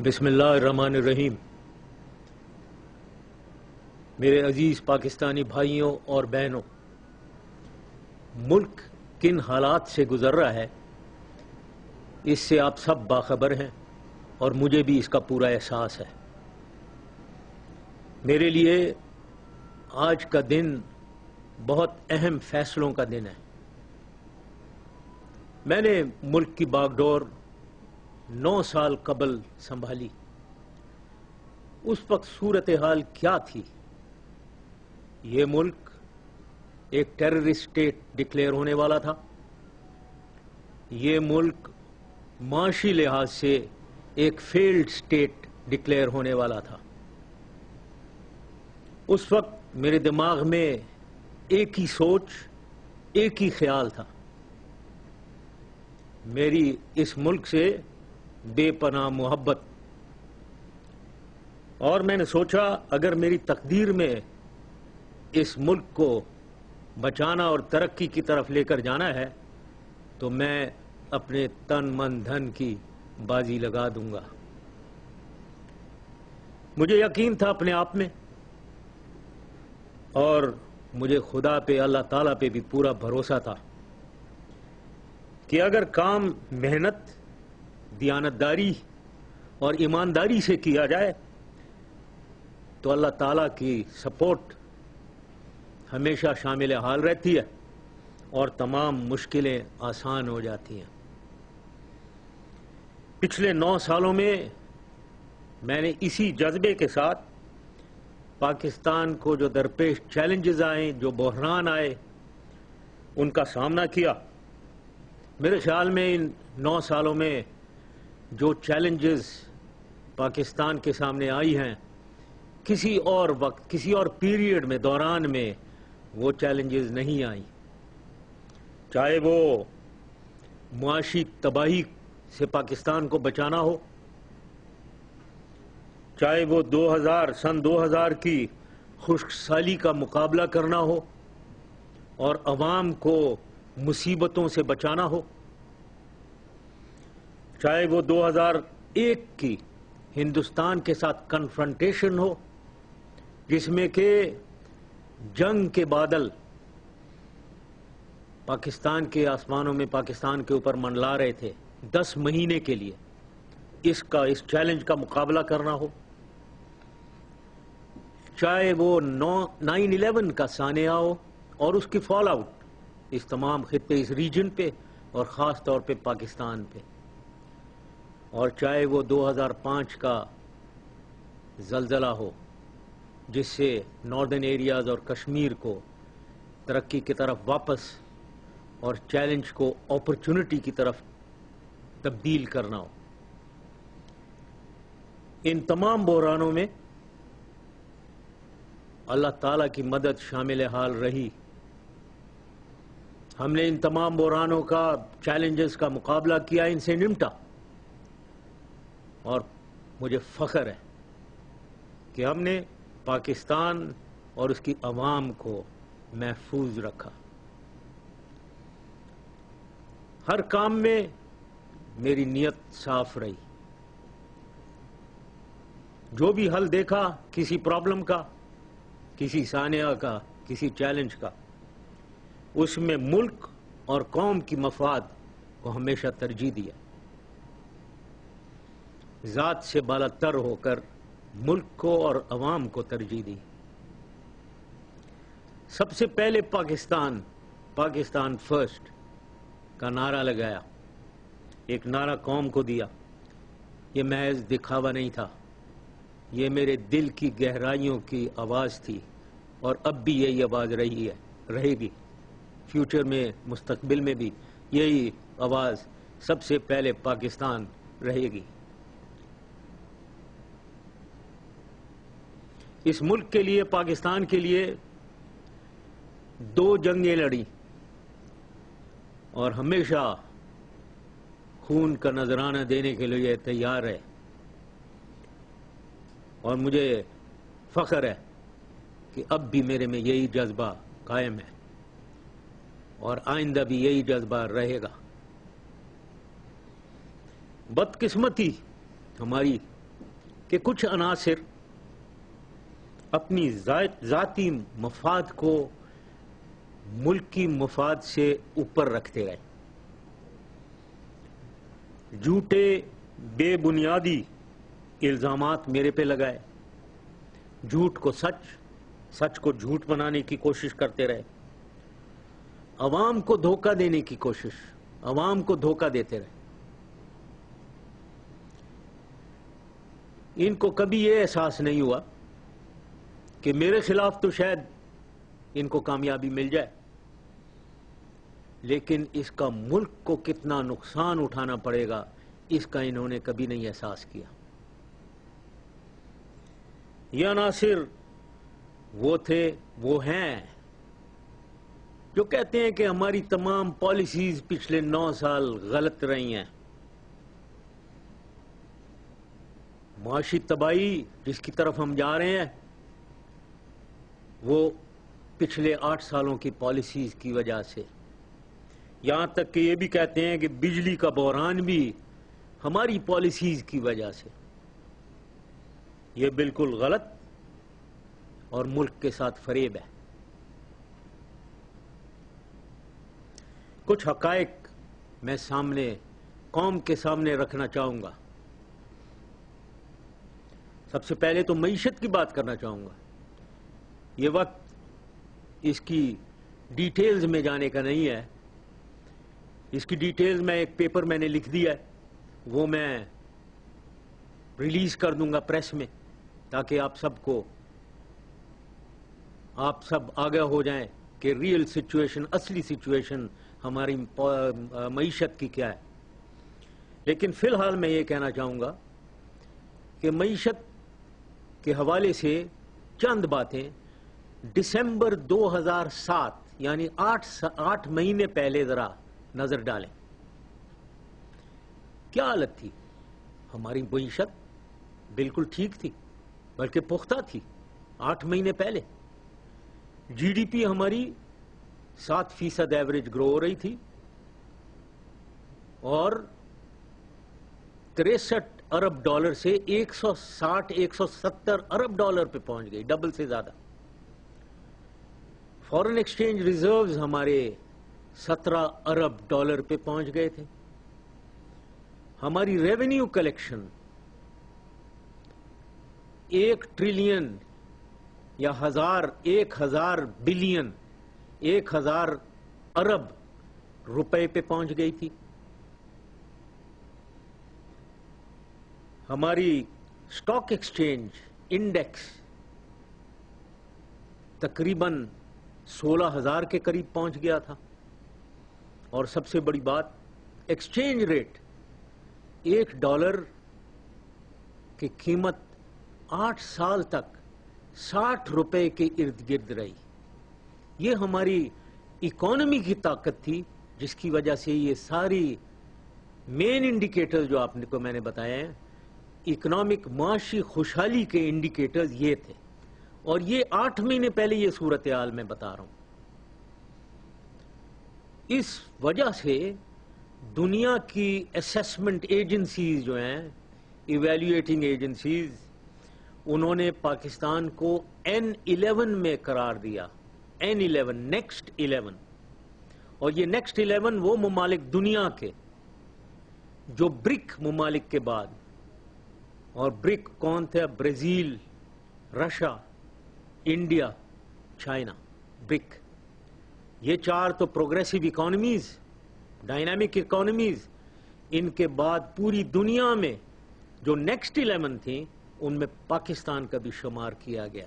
بسم اللہ الرحمن الرحیم۔ میرے عزیز پاکستانی بھائیوں اور بہنوں، ملک کن حالات سے گزر رہا ہے اس سے آپ سب باخبر ہیں اور مجھے بھی اس کا پورا احساس ہے۔ میرے لیے آج کا دن بہت اہم فیصلوں کا دن ہے۔ میں نے ملک کی باغ ڈور 9 سال قبل سنبھالی۔ اس وقت صورتحال کیا تھی؟ یہ ملک ایک ٹیررسٹ اسٹیٹ ڈکلیئر ہونے والا تھا۔ یہ ملک معاشی لحاظ سے ایک فیلڈ اسٹیٹ ڈکلیئر ہونے والا تھا۔ اس وقت میرے دماغ میں ایک ہی سوچ، ایک ہی خیال تھا۔ میری اس ملک سے بے پناہ محبت، اور میں نے سوچا اگر میری تقدیر میں اس ملک کو بچانا اور ترقی کی طرف لے کر جانا ہے تو میں اپنے تن من دھن کی بازی لگا دوں گا۔ مجھے یقین تھا اپنے آپ میں، اور مجھے خدا پہ، اللہ تعالیٰ پہ بھی پورا بھروسہ تھا کہ اگر کام محنت، دیانتداری اور ایمانداری سے کیا جائے تو اللہ تعالیٰ کی سپورٹ ہمیشہ شامل حال رہتی ہے اور تمام مشکلیں آسان ہو جاتی ہیں۔ پچھلے 9 سالوں میں نے اسی جذبے کے ساتھ پاکستان کو جو درپیش چیلنجز آئے، جو بحران آئے، ان کا سامنا کیا۔ میرے خیال میں ان 9 سالوں میں جو چیلنجز پاکستان کے سامنے آئی ہیں، کسی اور وقت، کسی اور پیریڈ میں، دوران میں وہ چیلنجز نہیں آئیں۔ چاہے وہ معاشی تباہی سے پاکستان کو بچانا ہو، چاہے وہ سن 2000 کی خشک سالی کا مقابلہ کرنا ہو اور عوام کو مصیبتوں سے بچانا ہو، چاہے وہ 2001 کی ہندوستان کے ساتھ کنفرنٹیشن ہو جس میں کہ جنگ کے بادل پاکستان کے آسمانوں میں پاکستان کے اوپر منڈلا رہے تھے 10 مہینے کے لیے، اس چیلنج کا مقابلہ کرنا ہو، چاہے وہ 9/11 کا سانحہ ہو اور اس کی فال آؤٹ اس تمام خطے، اس ریجن پہ اور خاص طور پہ پاکستان پہ، اور چاہے وہ 2005 کا زلزلہ ہو جس سے ناردرن ایریاز اور کشمیر کو ترقی کی طرف واپس اور چیلنج کو اپرچونٹی کی طرف تبدیل کرنا ہو۔ ان تمام بحرانوں میں اللہ تعالیٰ کی مدد شامل حال رہی۔ ہم نے ان تمام بحرانوں کا، چیلنجز کا مقابلہ کیا، ان سے نمٹا، اور مجھے فخر ہے کہ ہم نے پاکستان اور اس کی عوام کو محفوظ رکھا۔ ہر کام میں میری نیت صاف رہی۔ جو بھی حل دیکھا کسی پرابلم کا، کسی سانحہ کا، کسی چیلنج کا، اس میں ملک اور قوم کی مفاد کو ہمیشہ ترجیح دیا۔ ذات سے بالاتر ہو کر ملک کو اور عوام کو ترجیح دی۔ سب سے پہلے پاکستان فرسٹ کا نعرہ لگایا، ایک نعرہ قوم کو دیا۔ یہ محض دکھاوا نہیں تھا، یہ میرے دل کی گہرائیوں کی آواز تھی، اور اب بھی یہی آواز رہے گی، فیوچر میں، مستقبل میں بھی یہی آواز سب سے پہلے پاکستان رہے گی۔ اس ملک کے لیے، پاکستان کے لیے 2 جنگیں لڑی اور ہمیشہ خون کا نذرانہ دینے کے لیے تیار ہے، اور مجھے فخر ہے کہ اب بھی میرے میں یہی جذبہ قائم ہے اور آئندہ بھی یہی جذبہ رہے گا۔ بدقسمتی ہماری کہ کچھ عناصر اپنی ذاتی مفاد کو ملکی مفاد سے اوپر رکھتے رہے. جھوٹے بے بنیادی الزامات میرے پہ لگائے، جھوٹ کو سچ، سچ کو جھوٹ بنانے کی کوشش کرتے رہے، عوام کو دھوکہ دینے کی کوشش، عوام کو دھوکہ دیتے رہے. ان کو کبھی یہ احساس نہیں ہوا کہ میرے خلاف تو شاید ان کو کامیابی مل جائے، لیکن اس کا ملک کو کتنا نقصان اٹھانا پڑے گا اس کا انہوں نے کبھی نہیں احساس کیا. یہ عناصر وہ تھے، وہ ہیں جو کہتے ہیں کہ ہماری تمام پالیسیز پچھلے 9 سال غلط رہی ہیں. معاشی تباہی جس کی طرف ہم جا رہے ہیں وہ پچھلے 8 سالوں کی پالیسیز کی وجہ سے، یہاں تک کہ یہ بھی کہتے ہیں کہ بجلی کا بحران بھی ہماری پالیسیز کی وجہ سے. یہ بالکل غلط اور ملک کے ساتھ فریب ہے. کچھ حقائق میں قوم کے سامنے رکھنا چاہوں گا. سب سے پہلے تو معیشت کی بات کرنا چاہوں گا. یہ وقت اس کی ڈیٹیلز میں جانے کا نہیں ہے. اس کی ڈیٹیلز میں ایک پیپر میں نے لکھ دیا ہے، وہ میں ریلیز کر دوں گا پریس میں، تاکہ آپ سب آگاہ ہو جائیں کہ ریئل سچویشن، اصلی سچویشن ہماری معیشت کی کیا ہے. لیکن فی الحال میں یہ کہنا چاہوں گا کہ معیشت کے حوالے سے چند باتیں. دسمبر 2007 یعنی 8 مہینے پہلے ذرا نظر ڈالیں. کیا حالت تھی؟ ہماری معیشت بالکل ٹھیک تھی، بلکہ پختہ تھی. 8 مہینے پہلے جی ڈی پی ہماری 7% ایوریج گرو ہو رہی تھی اور 63 ارب ڈالر سے 160-170 ارب ڈالر پہ پہنچ گئی، ڈبل سے زیادہ. فورن ایکسچینج ریزروز ہمارے 17 ارب ڈالر پہ پہنچ گئے تھے. ہماری ریونیو کلیکشن 1 ٹریلین یا 1000 بلین 1000 ارب روپے پہ پہنچ گئی تھی. ہماری اسٹاک ایکسچینج انڈیکس تقریباً 16,000 کے قریب پہنچ گیا تھا. اور سب سے بڑی بات، ایکسچینج ریٹ $1 کی قیمت 8 سال تک 60 روپے کے ارد گرد رہی. یہ ہماری اکانومی کی طاقت تھی جس کی وجہ سے یہ ساری مین انڈیکیٹر جو آپ کو میں نے بتایا ہیں، اکنامک معاشی خوشحالی کے انڈیکیٹرز یہ تھے. اور یہ 8 مہینے پہلے یہ صورتحال میں بتا رہا ہوں. اس وجہ سے دنیا کی اسیسمنٹ ایجنسیز جو ہیں، ایویلیویٹنگ ایجنسیز، انہوں نے پاکستان کو N11 میں قرار دیا. N11 next 11. اور یہ نیکسٹ 11 وہ ممالک دنیا کے جو برک ممالک کے بعد، اور برک کون تھے؟ Brazil, Russia, India, China. BRIC یہ 4 تو پروگریسو اکانومیز، ڈائنامک اکانومیز. ان کے بعد پوری دنیا میں جو نیکسٹ 11 تھیں ان میں پاکستان کا بھی شمار کیا گیا.